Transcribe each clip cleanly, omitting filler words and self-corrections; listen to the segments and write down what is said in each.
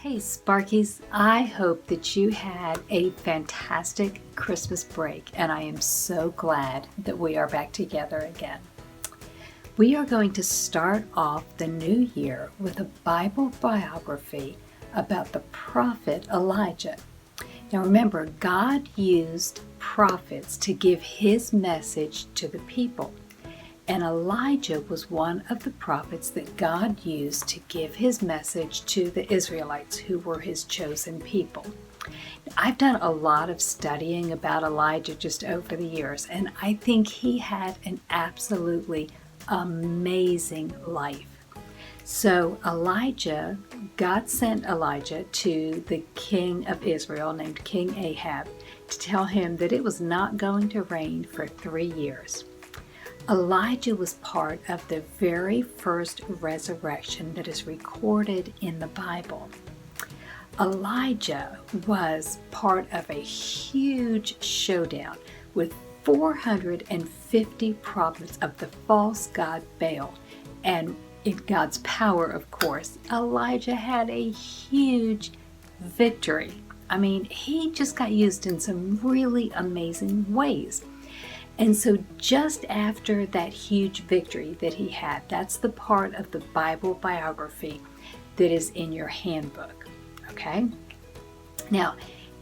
Hey Sparkies, I hope that you had a fantastic Christmas break, and I am so glad that we are back together again. We are going to start off the new year with a Bible biography about the prophet Elijah. Now remember, God used prophets to give his message to the people. And Elijah was one of the prophets that God used to give his message to the Israelites, who were his chosen people. I've done a lot of studying about Elijah just over the years, and I think he had an absolutely amazing life. So God sent Elijah to the king of Israel named King Ahab to tell him that it was not going to rain for 3 years. Elijah was part of the very first resurrection that is recorded in the Bible. Elijah was part of a huge showdown with 450 prophets of the false god Baal. And in God's power, of course, Elijah had a huge victory. I mean, he just got used in some really amazing ways. And so just after that huge victory that he had, that's the part of the Bible biography that is in your handbook, okay? Now,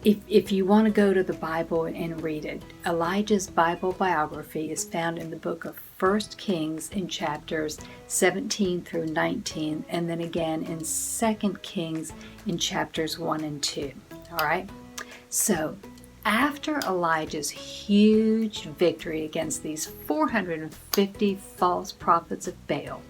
if you want to go to the Bible and read it, Elijah's Bible biography is found in the book of 1 Kings in chapters 17 through 19, and then again in 2 Kings in chapters 1 and 2, all right? So, after Elijah's huge victory against these 450 false prophets of Baal,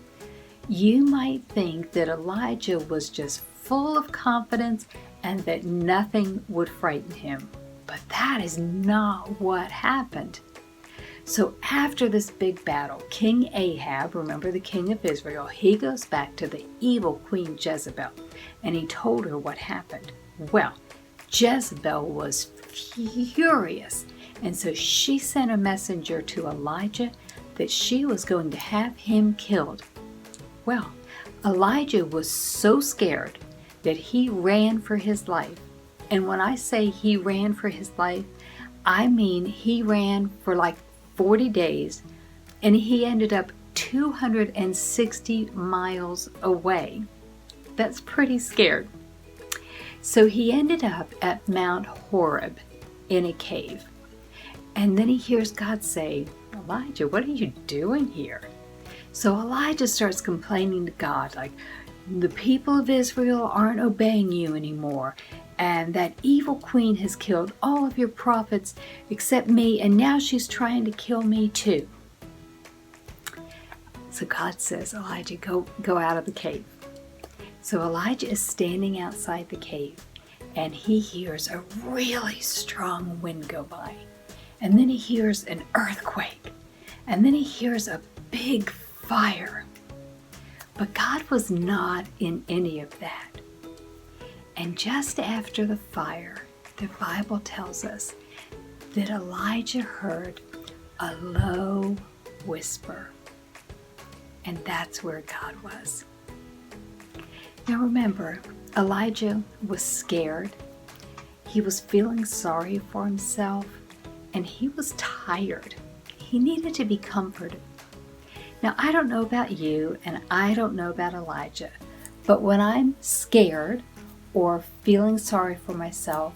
you might think that Elijah was just full of confidence and that nothing would frighten him. But that is not what happened. So after this big battle, King Ahab, remember the king of Israel, he goes back to the evil Queen Jezebel and he told her what happened. Well, Jezebel was furious, and so she sent a messenger to Elijah that she was going to have him killed. Well, Elijah was so scared that he ran for his life. And when I say he ran for his life, I mean he ran for like 40 days, and he ended up 260 miles away. That's pretty scared. So he ended up at Mount Horeb in a cave. And then he hears God say, Elijah, what are you doing here? So Elijah starts complaining to God, like, the people of Israel aren't obeying you anymore. And that evil queen has killed all of your prophets except me, and now she's trying to kill me too. So God says, Elijah, go out of the cave. So Elijah is standing outside the cave, and he hears a really strong wind go by. And then he hears an earthquake. And then he hears a big fire. But God was not in any of that. And just after the fire, the Bible tells us that Elijah heard a low whisper. And that's where God was. Now remember, Elijah was scared, he was feeling sorry for himself, and he was tired. He needed to be comforted. Now I don't know about you, and I don't know about Elijah, but when I'm scared or feeling sorry for myself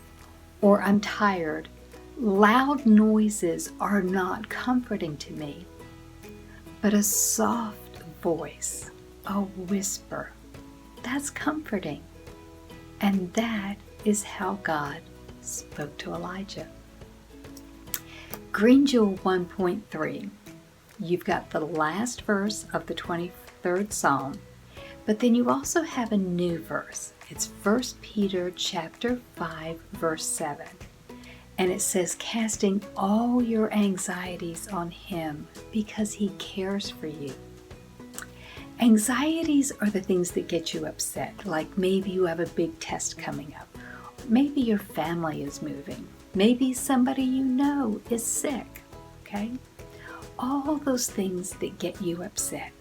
or I'm tired, loud noises are not comforting to me. But a soft voice, a whisper, that's comforting. And that is how God spoke to Elijah. Green Jewel 1.3. You've got the last verse of the 23rd Psalm, but then you also have a new verse. It's 1 Peter chapter 5, verse 7. And it says, casting all your anxieties on him because he cares for you. Anxieties are the things that get you upset, like maybe you have a big test coming up. Maybe your family is moving. Maybe somebody you know is sick, okay? All those things that get you upset.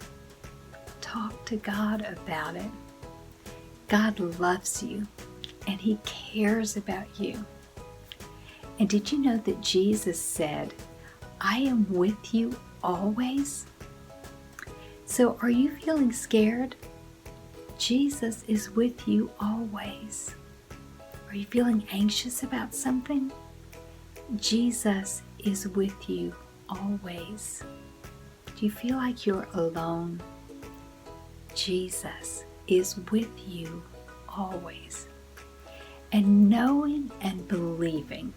Talk to God about it. God loves you. and He cares about you. And did you know that Jesus said, I am with you always? So are you feeling scared? Jesus is with you always. Are you feeling anxious about something? Jesus is with you always. Do you feel like you're alone? Jesus is with you always. And knowing and believing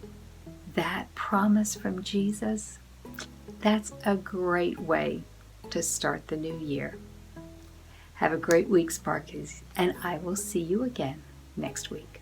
that promise from Jesus, that's a great way to start the new year. Have a great week, Sparkies, and I will see you again next week.